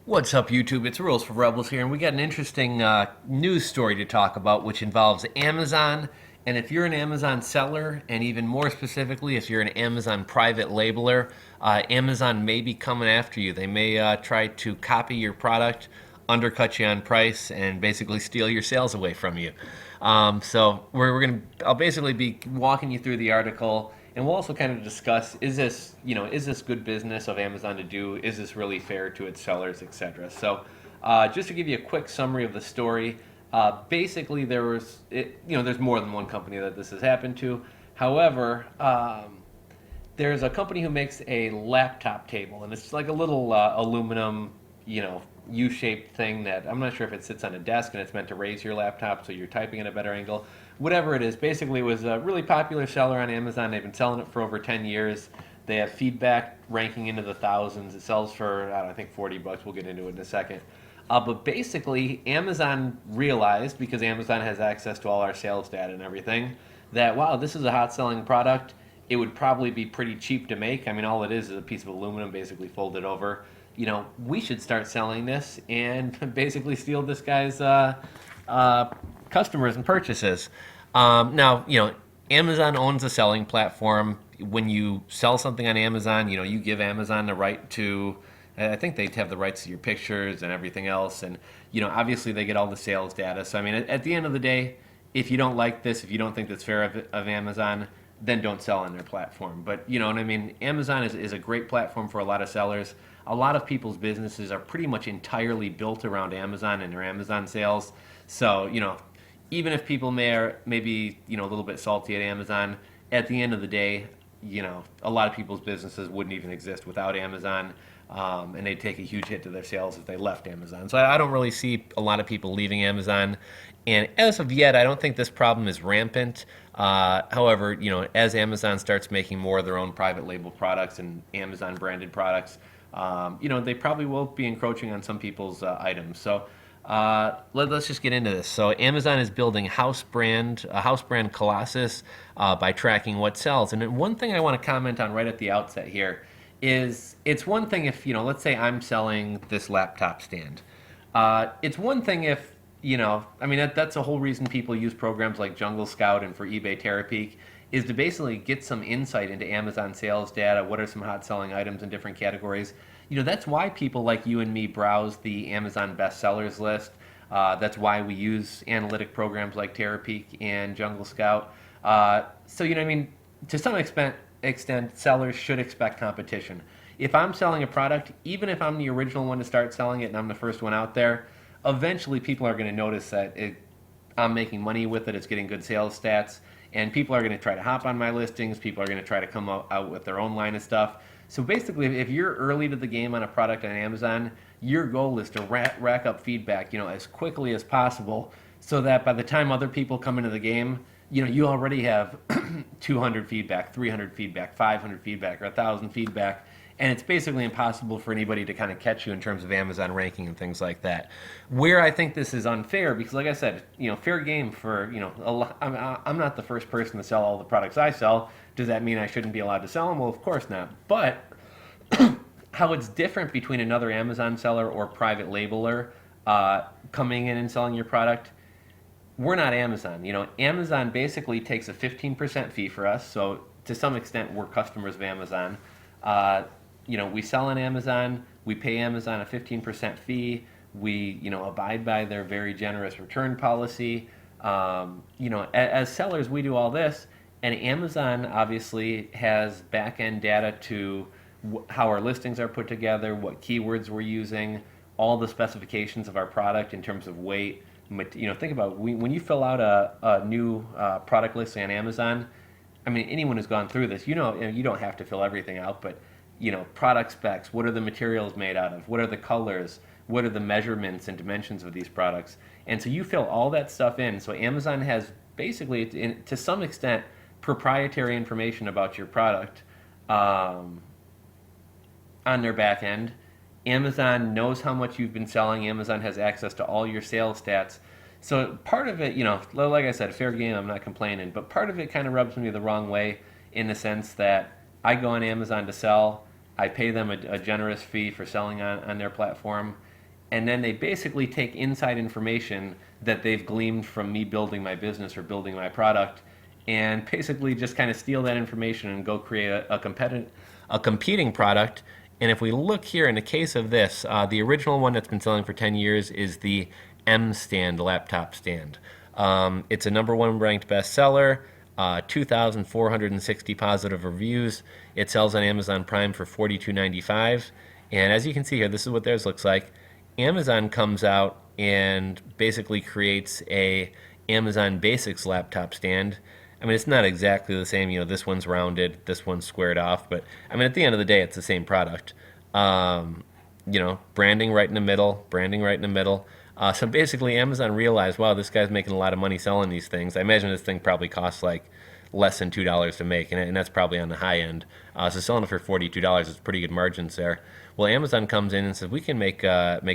What's up, YouTube? It's Rules for Rebels here, and we got an interesting news story to talk about, which involves Amazon. And if you're an Amazon seller, and even more specifically, if you're an Amazon private labeler, Amazon may be coming after you. They may try to copy your product, undercut you on price, and basically steal your sales away from you. I'll basically be walking you through the article, and we'll also kind of discuss: is this good business of Amazon to do? Is this really fair to its sellers, etc. Just to give you a quick summary of the story, basically there's more than one company that this has happened to. However, there's a company who makes a laptop table, and it's like a little aluminum, U-shaped thing that I'm not sure if it sits on a desk and it's meant to raise your laptop so you're typing at a better angle. Whatever it is, basically it was a really popular seller on Amazon. They've been selling it for over 10 years. They have feedback ranking into the thousands. It sells for, I don't know, I think $40. We'll get into it in a second. But basically, Amazon realized, because Amazon has access to all our sales data and everything, that, wow, this is a hot selling product. It would probably be pretty cheap to make. I mean, all it is a piece of aluminum basically folded over. We should start selling this and basically steal this guy's customers and purchases. Now, Amazon owns a selling platform. When you sell something on Amazon, you give Amazon the right to, I think they have the rights to your pictures and everything else. And, obviously they get all the sales data. So, I mean, at the end of the day, if you don't like this, if you don't think that's fair of Amazon, then don't sell on their platform. But you know what I mean? Amazon is a great platform for a lot of sellers. A lot of people's businesses are pretty much entirely built around Amazon and their Amazon sales. So, even if people may be, a little bit salty at Amazon, at the end of the day, a lot of people's businesses wouldn't even exist without Amazon. And they'd take a huge hit to their sales if they left Amazon. So I don't really see a lot of people leaving Amazon. And as of yet, I don't think this problem is rampant. However, as Amazon starts making more of their own private label products and Amazon branded products, they probably will be encroaching on some people's items. So let's just get into this. So Amazon is building a house brand Colossus by tracking what sells. And then one thing I want to comment on right at the outset here is it's one thing if, let's say I'm selling this laptop stand. It's one thing if, that's the whole reason people use programs like Jungle Scout and for eBay Terapeak is to basically get some insight into Amazon sales data. What are some hot selling items in different categories? That's why people like you and me browse the Amazon bestsellers list. That's why we use analytic programs like Terapeak and Jungle Scout. To some extent, sellers should expect competition. If I'm selling a product, even if I'm the original one to start selling it and I'm the first one out there, eventually people are going to notice that I'm making money with it, it's getting good sales stats, and people are going to try to hop on my listings, people are going to try to come out with their own line of stuff. So basically, if you're early to the game on a product on Amazon, your goal is to rack up feedback, as quickly as possible, so that by the time other people come into the game, you already have 200 feedback, 300 feedback, 500 feedback, or 1,000 feedback, and it's basically impossible for anybody to kind of catch you in terms of Amazon ranking and things like that. Where I think this is unfair, because like I said, fair game for, I'm not the first person to sell all the products I sell. Does that mean I shouldn't be allowed to sell them? Well, of course not. But how it's different between another Amazon seller or private labeler coming in and selling your product, we're not Amazon. Amazon basically takes a 15% fee for us. So to some extent, we're customers of Amazon. We sell on Amazon. We pay Amazon a 15% fee. We, abide by their very generous return policy. As sellers, we do all this. And Amazon obviously has back-end data to how our listings are put together, what keywords we're using, all the specifications of our product in terms of weight. Think about when you fill out a new product listing on Amazon. I mean, anyone who's gone through this, you don't have to fill everything out, but product specs. What are the materials made out of? What are the colors? What are the measurements and dimensions of these products? And so you fill all that stuff in. So Amazon has basically, to some extent, proprietary information about your product on their back end. Amazon knows how much you've been selling. Amazon has access to all your sales stats. So part of it, like I said, fair game, I'm not complaining, but part of it kind of rubs me the wrong way in the sense that I go on Amazon to sell. I pay them a generous fee for selling on their platform. and then they basically take inside information that they've gleaned from me building my business or building my product, and basically just kind of steal that information and go create a competing product. And if we look here in the case of this, the original one that's been selling for 10 years is the M Stand laptop stand. It's a number one ranked bestseller, 2,460 positive reviews. It sells on Amazon Prime for $42.95. And as you can see here, this is what theirs looks like. Amazon comes out and basically creates a Amazon Basics laptop stand. I mean, it's not exactly the same. You know, this one's rounded, this one's squared off, but I mean, at the end of the day, it's the same product. You know, branding right in the middle, branding right in the middle. So basically, Amazon realized, wow, this guy's making a lot of money selling these things. I imagine this thing probably costs like less than $2 to make, and that's probably on the high end. So selling it for $42 is pretty good margins there. Well, Amazon comes in and says, we can make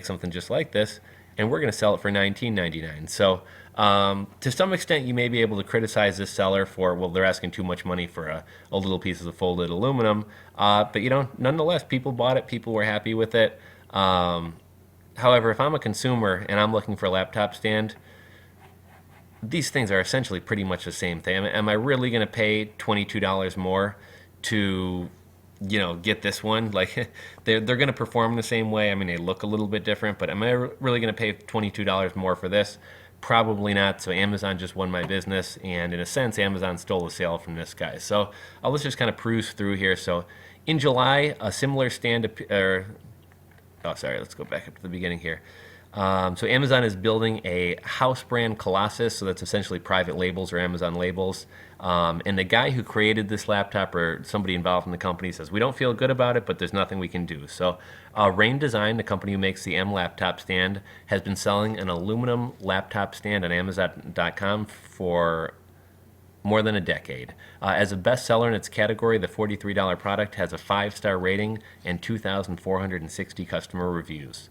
something just like this, and we're going to sell it for $19.99. So to some extent, you may be able to criticize this seller for, well, they're asking too much money for a little piece of folded aluminum. But, you know, nonetheless, people bought it. People were happy with it. However, if I'm a consumer and I'm looking for a laptop stand, these things are essentially pretty much the same thing. Am I really going to pay $22 more to, you know, get this one? Like, they're going to perform the same way. I mean, they look a little bit different, but am I really going to pay $22 more for this? Probably not. So Amazon just won my business, and in a sense, Amazon stole the sale from this guy. So let's just kind of peruse through here. So in July, a similar stand, let's go back up to the beginning here. So Amazon is building a house brand Colossus, so that's essentially private labels or Amazon labels. And the guy who created this laptop, or somebody involved in the company, says, we don't feel good about it, but there's nothing we can do. So Rain Design, the company who makes the M laptop stand, has been selling an aluminum laptop stand on Amazon.com for more than a decade. As a bestseller in its category, the $43 product has a 5-star rating and 2,460 customer reviews.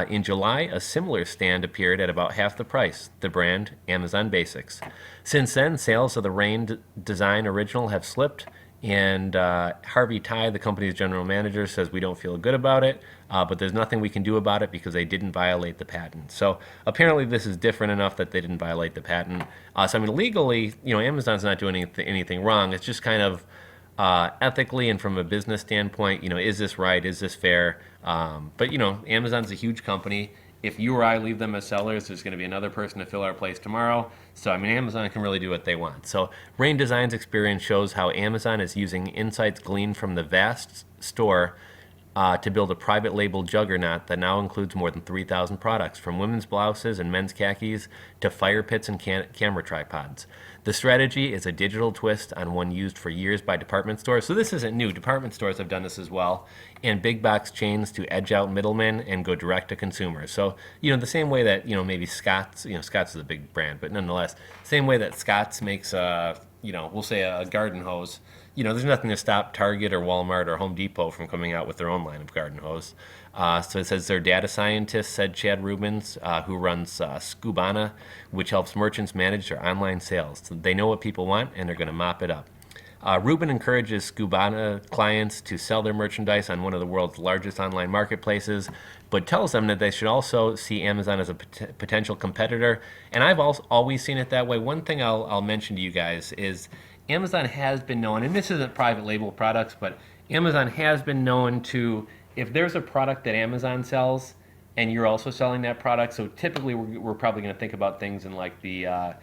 In July, a similar stand appeared at about half the price, the brand Amazon Basics. Since then, sales of the Rain Design Original have slipped, and Harvey Tai, the company's general manager, says we don't feel good about it, but there's nothing we can do about it because they didn't violate the patent. So apparently this is different enough that they didn't violate the patent. So I mean, legally, you know, Amazon's not doing anything wrong. It's just kind of ethically and from a business standpoint, you know, is this right? Is this fair? But, you know, Amazon's a huge company. If you or I leave them as sellers, there's going to be another person to fill our place tomorrow. So, I mean, Amazon can really do what they want. So, Rain Design's experience shows how Amazon is using insights gleaned from the vast store to build a private label juggernaut that now includes more than 3,000 products, from women's blouses and men's khakis to fire pits and camera tripods. The strategy is a digital twist on one used for years by department stores. So this isn't new. Department stores have done this as well, and big box chains to edge out middlemen and go direct to consumers. So, you know, the same way that, you know, maybe Scott's, you know, Scott's is a big brand, but nonetheless, same way that Scott's makes, you know, we'll say a garden hose. You know, there's nothing to stop Target or Walmart or Home Depot from coming out with their own line of garden hose. So it says their data scientist, said Chad Rubens, who runs Scubana, which helps merchants manage their online sales. So they know what people want, and they're going to mop it up. Rubin encourages Scubana clients to sell their merchandise on one of the world's largest online marketplaces, but tells them that they should also see Amazon as a potential competitor. And I've always seen it that way. One thing I'll mention to you guys is Amazon has been known, and this isn't private label products, but Amazon has been known to, if there's a product that Amazon sells and you're also selling that product, so typically we're probably going to think about things in like the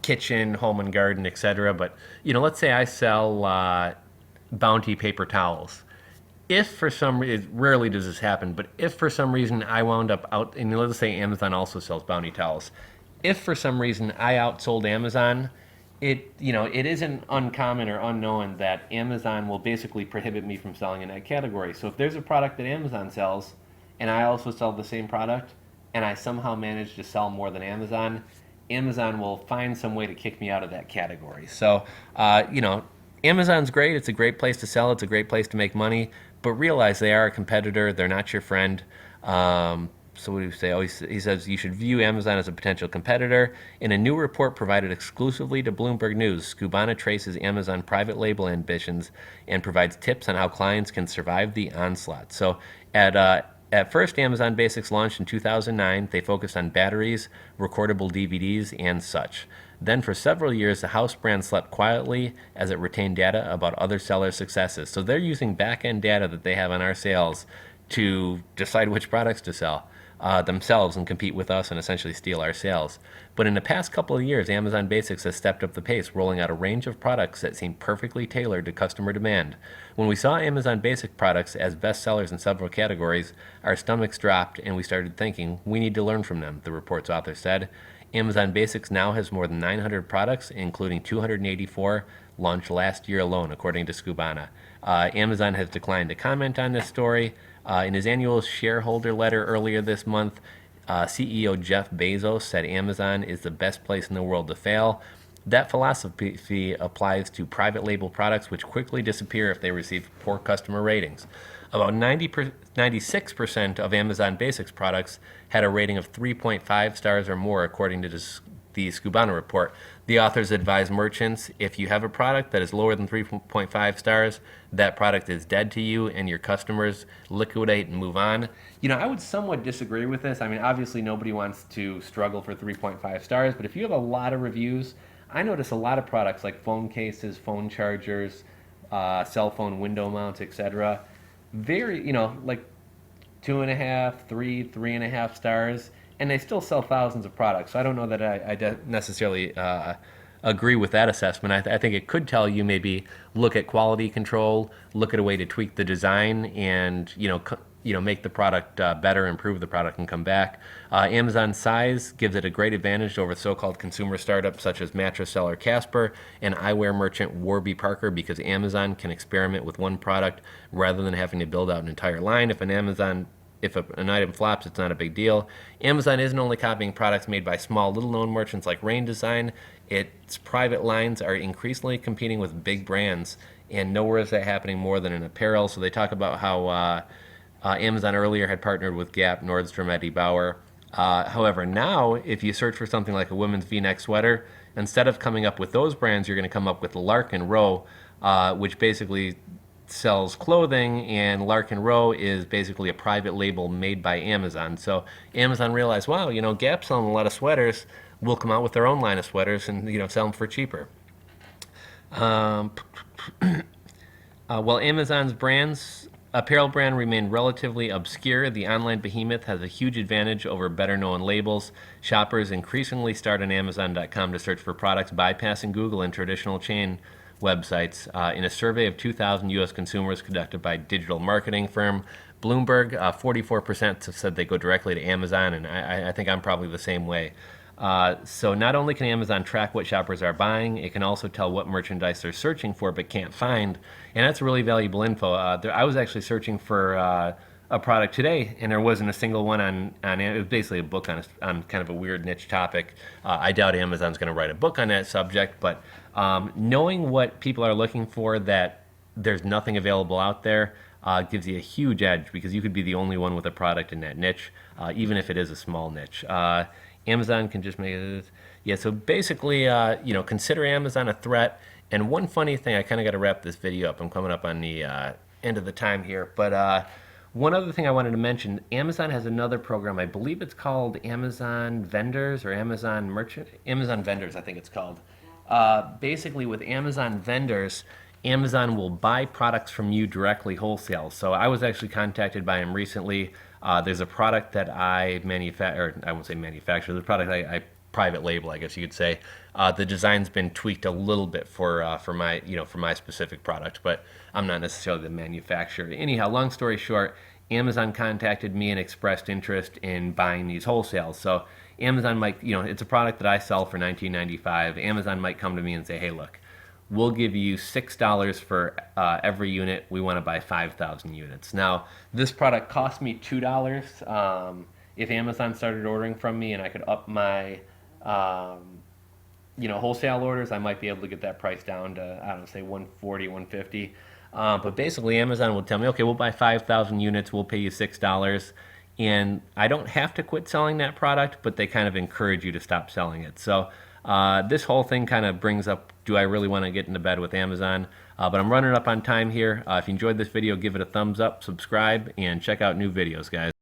kitchen, home and garden, etc. But, you know, let's say I sell Bounty paper towels. If for some reason, rarely does this happen, but if for some reason I wound up out, and let's say Amazon also sells Bounty towels. If for some reason I outsold Amazon, it isn't uncommon or unknown that Amazon will basically prohibit me from selling in that category. So if there's a product that Amazon sells and I also sell the same product and I somehow manage to sell more than Amazon, Amazon will find some way to kick me out of that category. So, Amazon's great. It's a great place to sell. It's a great place to make money. But realize they are a competitor. They're not your friend. So what do you say? Oh, he says you should view Amazon as a potential competitor. In a new report provided exclusively to Bloomberg News, Scubana traces Amazon private label ambitions and provides tips on how clients can survive the onslaught. So at At first, Amazon Basics launched in 2009. They focused on batteries, recordable DVDs, and such. Then, for several years, the house brand slept quietly as it retained data about other sellers' successes. So they're using back-end data that they have on our sales to decide which products to sell themselves and compete with us and essentially steal our sales. But in the past couple of years, Amazon Basics has stepped up the pace, rolling out a range of products that seem perfectly tailored to customer demand. When we saw Amazon Basic products as best sellers in several categories, our stomachs dropped and we started thinking, we need to learn from them, the report's author said. Amazon Basics now has more than 900 products, including 284 launched last year alone, according to Scubana. Amazon has declined to comment on this story. In his annual shareholder letter earlier this month, CEO Jeff Bezos said Amazon is the best place in the world to fail. That philosophy applies to private label products, which quickly disappear if they receive poor customer ratings. About 96% of Amazon Basics products had a rating of 3.5 stars or more, according to the Scubana report. The authors advise merchants, if you have a product that is lower than 3.5 stars, that product is dead to you and your customers liquidate and move on. I would somewhat disagree with this. I mean, obviously nobody wants to struggle for 3.5 stars, but if you have a lot of reviews, I notice a lot of products like phone cases, phone chargers, cell phone window mounts, etc. Very, like 2.5, 3.5 stars, and they still sell thousands of products. So I don't know that I necessarily agree with that assessment. I think it could tell you maybe look at quality control, look at a way to tweak the design, and make the product better, improve the product, and come back. Amazon's size gives it a great advantage over so-called consumer startups such as mattress seller Casper and eyewear merchant Warby Parker, because Amazon can experiment with one product rather than having to build out an entire line. If an item flops, it's not a big deal. Amazon isn't only copying products made by small, little-known merchants like Rain Design. Its private lines are increasingly competing with big brands, and nowhere is that happening more than in apparel. So they talk about how Amazon earlier had partnered with Gap, Nordstrom, Eddie Bauer. However, now, if you search for something like a women's V-neck sweater, instead of coming up with those brands, you're going to come up with Larkin Row, which basically sells clothing, and Larkin Row is basically a private label made by Amazon. So Amazon realized, wow, Gap's selling a lot of sweaters. We'll come out with their own line of sweaters and sell them for cheaper. While Amazon's apparel brand remained relatively obscure, the online behemoth has a huge advantage over better-known labels. Shoppers increasingly start on Amazon.com to search for products, bypassing Google and traditional chain websites. In a survey of 2,000 U.S. consumers conducted by digital marketing firm Bloomberg, 44% have said they go directly to Amazon, and I think I'm probably the same way. So not only can Amazon track what shoppers are buying, it can also tell what merchandise they're searching for but can't find, and that's really valuable info. I was actually searching for a product today, and there wasn't a single one on it was basically a book on kind of a weird niche topic. I doubt Amazon's going to write a book on that subject, but knowing what people are looking for, that there's nothing available out there, gives you a huge edge, because you could be the only one with a product in that niche, even if it is a small niche. Amazon can just make it. Yeah, so basically, consider Amazon a threat. And one funny thing, I kind of got to wrap this video up. I'm coming up on the end of the time here. But one other thing I wanted to mention, Amazon has another program. I believe it's called Amazon Vendors or Amazon Vendors, I think it's called. Basically, with Amazon Vendors, Amazon will buy products from you directly wholesale. So I was actually contacted by him recently. There's a product that I manufacture, I won't say manufacture, the product I private label, I guess you could say. The design's been tweaked a little bit for my specific product, but I'm not necessarily the manufacturer. Anyhow, long story short, Amazon contacted me and expressed interest in buying these wholesales. So Amazon might, it's a product that I sell for $19.95. Amazon might come to me and say, hey, look, we'll give you $6 for every unit. We want to buy 5,000 units. Now, this product cost me $2. If Amazon started ordering from me and I could up my wholesale orders, I might be able to get that price down to, I don't know, say 140, 150. But basically, Amazon will tell me, okay, we'll buy 5,000 units. We'll pay you $6. And I don't have to quit selling that product, but they kind of encourage you to stop selling it. So this whole thing kind of brings up, do I really want to get into bed with Amazon? But I'm running up on time here. If you enjoyed this video, give it a thumbs up, subscribe, and check out new videos, guys.